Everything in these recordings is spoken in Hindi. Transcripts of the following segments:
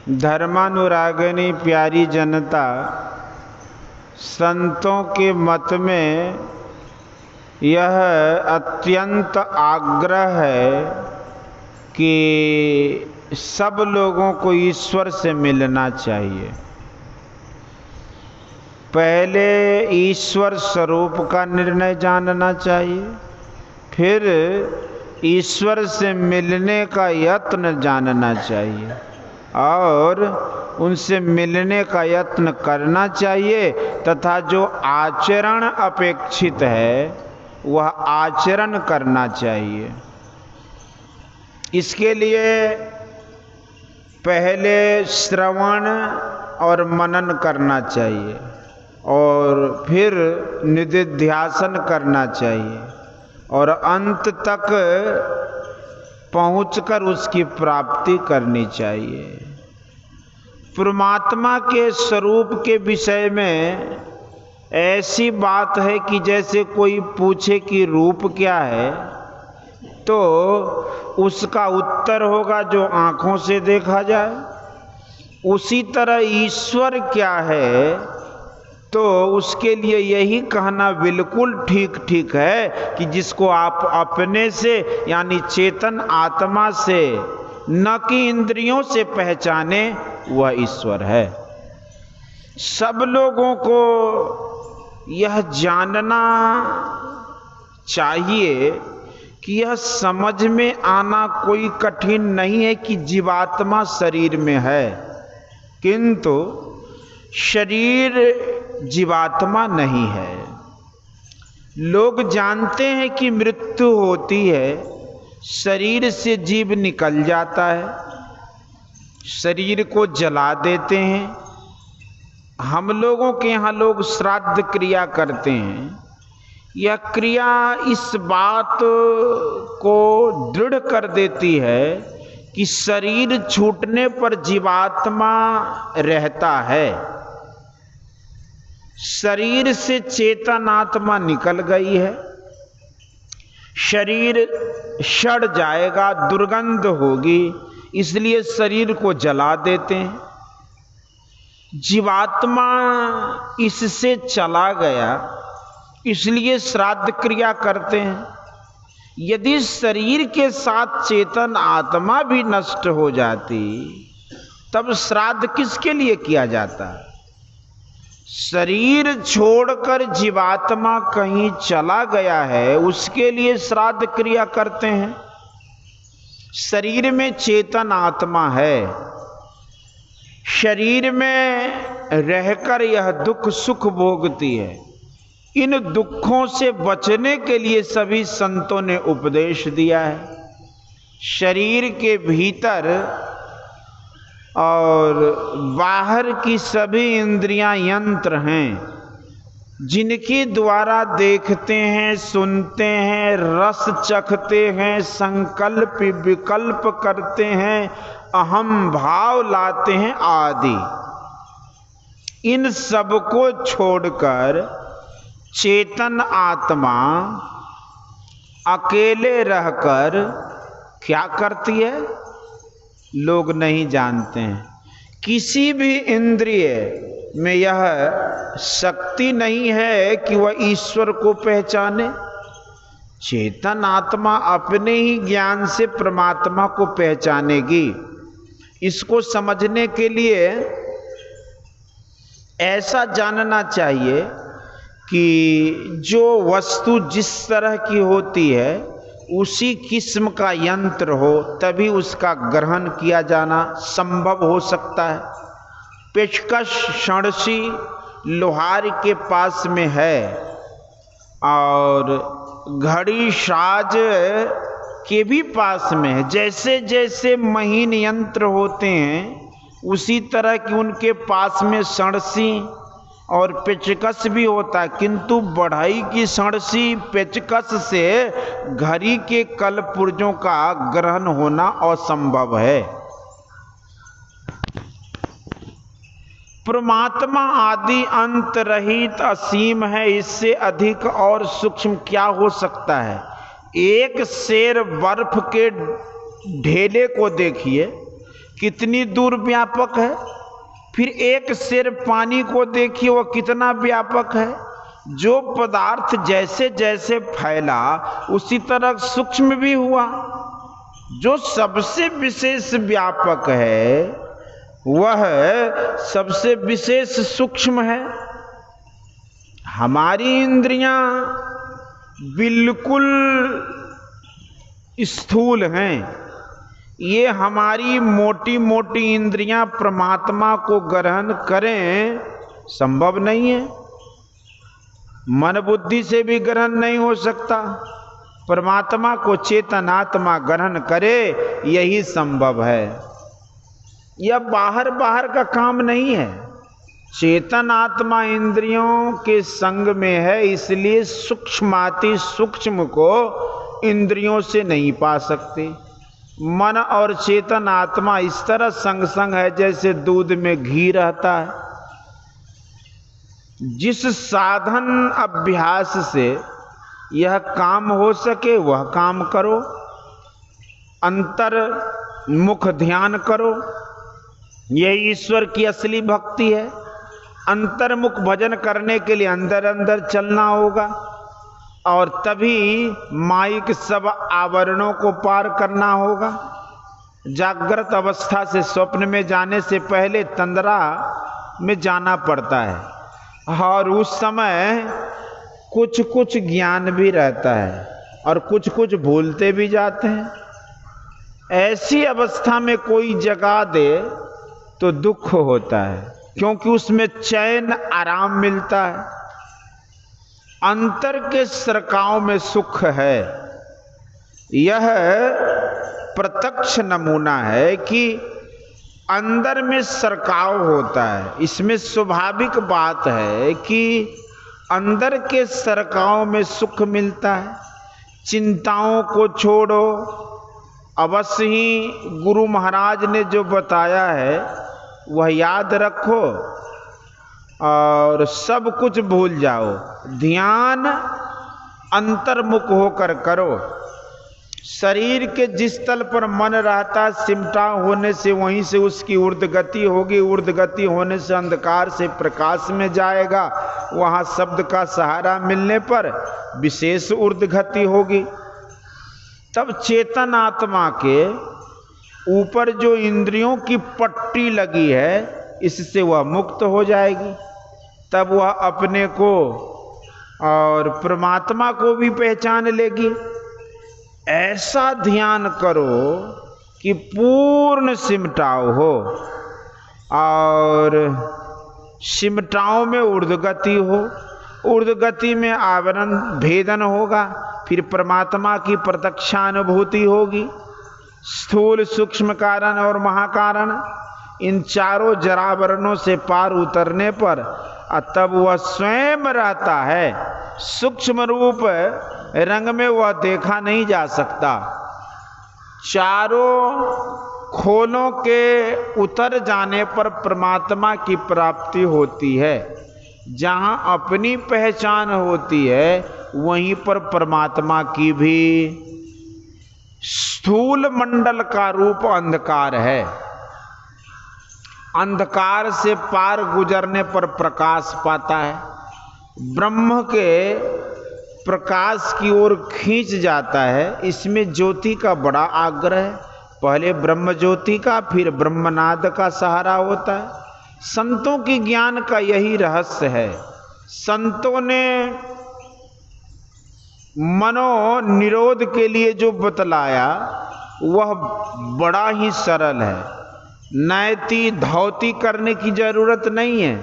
धर्मानुरागिणी प्यारी जनता, संतों के मत में यह अत्यंत आग्रह है कि सब लोगों को ईश्वर से मिलना चाहिए। पहले ईश्वर स्वरूप का निर्णय जानना चाहिए, फिर ईश्वर से मिलने का यत्न जानना चाहिए और उनसे मिलने का यत्न करना चाहिए तथा जो आचरण अपेक्षित है वह आचरण करना चाहिए। इसके लिए पहले श्रवण और मनन करना चाहिए और फिर निधिध्यासन करना चाहिए और अंत तक पहुंचकर उसकी प्राप्ति करनी चाहिए। परमात्मा के स्वरूप के विषय में ऐसी बात है कि जैसे कोई पूछे कि रूप क्या है तो उसका उत्तर होगा जो आंखों से देखा जाए। उसी तरह ईश्वर क्या है तो उसके लिए यही कहना बिल्कुल ठीक है कि जिसको आप अपने से यानी चेतन आत्मा से न कि इंद्रियों से पहचाने वह ईश्वर है। सब लोगों को यह जानना चाहिए कि यह समझ में आना कोई कठिन नहीं है कि जीवात्मा शरीर में है, किंतु शरीर जीवात्मा नहीं है। लोग जानते हैं कि मृत्यु होती है, शरीर से जीव निकल जाता है, शरीर को जला देते हैं। हम लोगों के यहाँ लोग श्राद्ध क्रिया करते हैं। यह क्रिया इस बात को दृढ़ कर देती है कि शरीर छूटने पर जीवात्मा रहता है। शरीर से चेतन आत्मा निकल गई है, शरीर सड़ जाएगा, दुर्गंध होगी, इसलिए शरीर को जला देते हैं। जीवात्मा इससे चला गया इसलिए श्राद्ध क्रिया करते हैं। यदि शरीर के साथ चेतन आत्मा भी नष्ट हो जाती तब श्राद्ध किसके लिए किया जाता? शरीर छोड़कर जीवात्मा कहीं चला गया है उसके लिए श्राद्ध क्रिया करते हैं। शरीर में चेतन आत्मा है, शरीर में रहकर यह दुख सुख भोगती है। इन दुखों से बचने के लिए सभी संतों ने उपदेश दिया है। शरीर के भीतर और बाहर की सभी इंद्रियां यंत्र हैं जिनके द्वारा देखते हैं, सुनते हैं, रस चखते हैं, संकल्प विकल्प करते हैं, अहम भाव लाते हैं आदि। इन सब को छोड़कर चेतन आत्मा अकेले रहकर क्या करती है लोग नहीं जानते हैं। किसी भी इंद्रिय में यह शक्ति नहीं है कि वह ईश्वर को पहचाने। चेतन आत्मा अपने ही ज्ञान से परमात्मा को पहचानेगी। इसको समझने के लिए ऐसा जानना चाहिए कि जो वस्तु जिस तरह की होती है उसी किस्म का यंत्र हो तभी उसका ग्रहण किया जाना संभव हो सकता है। पेचकश सणसी लोहार के पास में है और घड़ी साज के भी पास में है। जैसे जैसे महीन यंत्र होते हैं उसी तरह की उनके पास में सणसी और पेचकस भी होता है, किंतु बढ़ई की सणसी पेचकस से घड़ी के कल पुर्जों का ग्रहण होना असंभव है। परमात्मा आदि अंत रहित असीम है, इससे अधिक और सूक्ष्म क्या हो सकता है। एक शेर बर्फ के ढेले को देखिए, कितनी दूर व्यापक है। फिर एक सेर पानी को देखिए, वह कितना व्यापक है। जो पदार्थ जैसे जैसे फैला उसी तरह सूक्ष्म भी हुआ। जो सबसे विशेष व्यापक है वह सबसे विशेष सूक्ष्म है। हमारी इंद्रियां बिल्कुल स्थूल हैं। ये हमारी मोटी मोटी इंद्रियां परमात्मा को ग्रहण करें, संभव नहीं है। मन बुद्धि से भी ग्रहण नहीं हो सकता। परमात्मा को चेतनात्मा ग्रहण करे, यही संभव है। यह बाहर बाहर का काम नहीं है। चेतन आत्मा इंद्रियों के संग में है, इसलिए सूक्ष्माति सूक्ष्म को इंद्रियों से नहीं पा सकते। मन और चेतन आत्मा इस तरह संग संग है जैसे दूध में घी रहता है। जिस साधन अभ्यास से यह काम हो सके वह काम करो। अंतर्मुख ध्यान करो, यह ईश्वर की असली भक्ति है। अंतर्मुख भजन करने के लिए अंदर अंदर चलना होगा और तभी माइक सब आवरणों को पार करना होगा। जागृत अवस्था से स्वप्न में जाने से पहले तंद्रा में जाना पड़ता है और उस समय कुछ कुछ ज्ञान भी रहता है और कुछ कुछ भूलते भी जाते हैं। ऐसी अवस्था में कोई जगा दे तो दुख होता है, क्योंकि उसमें चैन आराम मिलता है। अंतर के सरकाओं में सुख है। यह प्रत्यक्ष नमूना है कि अंदर में सरकाव होता है। इसमें स्वाभाविक बात है कि अंदर के सरकाव में सुख मिलता है। चिंताओं को छोड़ो। अवश्य ही गुरु महाराज ने जो बताया है वह याद रखो और सब कुछ भूल जाओ। ध्यान अंतर्मुख होकर करो। शरीर के जिस तल पर मन रहता, सिमटा होने से वहीं से उसकी ऊर्ध्व गति होगी। ऊर्ध्व गति होने से अंधकार से प्रकाश में जाएगा। वहाँ शब्द का सहारा मिलने पर विशेष ऊर्ध्व गति होगी। तब चेतन आत्मा के ऊपर जो इंद्रियों की पट्टी लगी है, इससे वह मुक्त हो जाएगी। तब वह अपने को और परमात्मा को भी पहचान लेगी। ऐसा ध्यान करो कि पूर्ण सिमटाव हो और सिमटाव में ऊर्ध्वगति हो। ऊर्ध्वगति में आवरण भेदन होगा, फिर परमात्मा की प्रत्यक्षानुभूति होगी। स्थूल, सूक्ष्म कारण और महाकारण, इन चारों जरावरणों से पार उतरने पर तब वह स्वयं रहता है। सूक्ष्म रूप रंग में वह देखा नहीं जा सकता। चारों खोलों के उतर जाने पर परमात्मा की प्राप्ति होती है। जहाँ अपनी पहचान होती है वहीं पर परमात्मा की भी। स्थूल मंडल का रूप अंधकार है। अंधकार से पार गुजरने पर प्रकाश पाता है। ब्रह्म के प्रकाश की ओर खींच जाता है। इसमें ज्योति का बड़ा आग्रह है। पहले ब्रह्म ज्योति का, फिर ब्रह्मनाद का सहारा होता है। संतों की ज्ञान का यही रहस्य है। संतों ने मनो निरोध के लिए जो बतलाया वह बड़ा ही सरल है। नैति धौती करने की जरूरत नहीं है।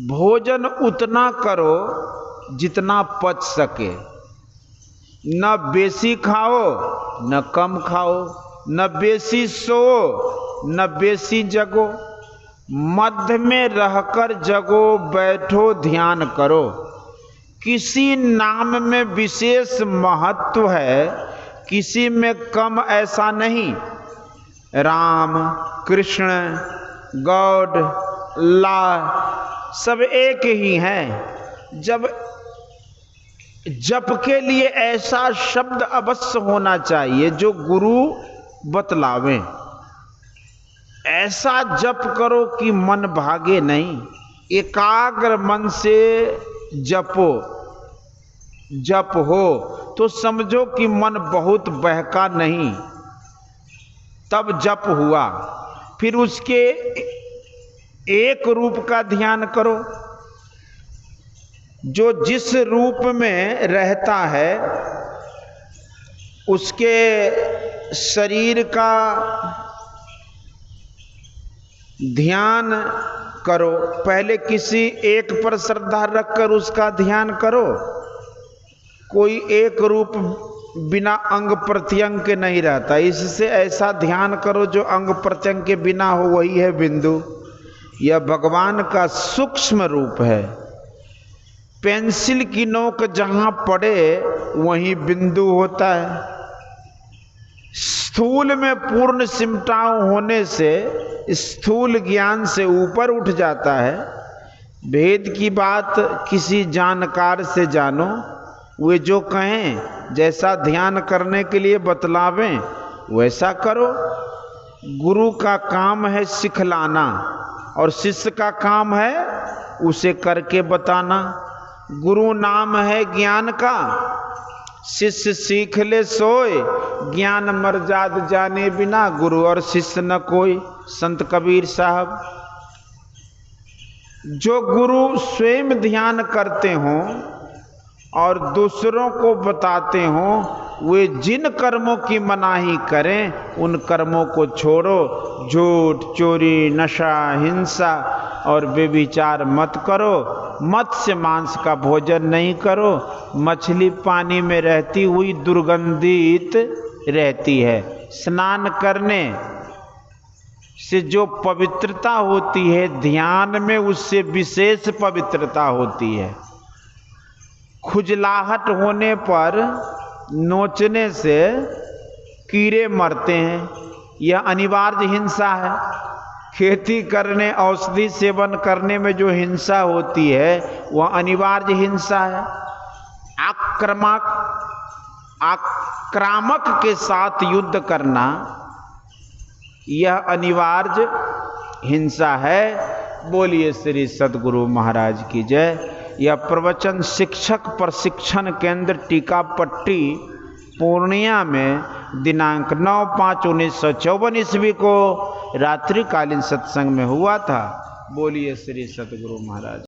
भोजन उतना करो जितना पच सके। न बेसी खाओ न कम खाओ, न बेसी सो न बेसी जगो। मध्य में रहकर जगो, बैठो, ध्यान करो। किसी नाम में विशेष महत्व है, किसी में कम, ऐसा नहीं। राम, कृष्ण, गॉड, ला सब एक ही हैं। जब जप के लिए ऐसा शब्द अवश्य होना चाहिए जो गुरु बतलावें। ऐसा जप करो कि मन भागे नहीं, एकाग्र मन से जपो। जप हो तो समझो कि मन बहुत बहका नहीं, तब जप हुआ। फिर उसके एक रूप का ध्यान करो, जो जिस रूप में रहता है उसके शरीर का ध्यान करो। पहले किसी एक पर श्रद्धा रखकर उसका ध्यान करो। कोई एक रूप बिना अंग प्रत्यंग के नहीं रहता, इससे ऐसा ध्यान करो जो अंग प्रत्यंग के बिना हो, वही है बिंदु। यह भगवान का सूक्ष्म रूप है। पेंसिल की नोक जहां पड़े वहीं बिंदु होता है। स्थूल में पूर्ण सिमटाव होने से स्थूल ज्ञान से ऊपर उठ जाता है। भेद की बात किसी जानकार से जानो, वे जो कहें, जैसा ध्यान करने के लिए बतलावें वैसा करो। गुरु का काम है सिखलाना और शिष्य का काम है उसे करके बताना। गुरु नाम है ज्ञान का, शिष्य सीख ले सोए, ज्ञान मर्याद जाने बिना गुरु और शिष्य न कोई। संत कबीर साहब। जो गुरु स्वयं ध्यान करते हों और दूसरों को बताते हों, वे जिन कर्मों की मनाही करें उन कर्मों को छोड़ो। झूठ, चोरी, नशा, हिंसा और व्यभिचार मत करो। मत्स्य मांस का भोजन नहीं करो। मछली पानी में रहती हुई दुर्गंधित रहती है। स्नान करने से जो पवित्रता होती है, ध्यान में उससे विशेष पवित्रता होती है। खुजलाहट होने पर नोचने से कीड़े मरते हैं, यह अनिवार्य हिंसा है। खेती करने, औषधि सेवन करने में जो हिंसा होती है वह अनिवार्य हिंसा है। आक्रामक के साथ युद्ध करना यह अनिवार्य हिंसा है। बोलिए श्री सद्गुरु महाराज की जय। यह प्रवचन शिक्षक प्रशिक्षण केंद्र टीकापट्टी पूर्णिया में दिनांक 9/5/1954 ईस्वी को रात्रिकालीन सत्संग में हुआ था। बोलिए श्री सद्गुरु महाराज।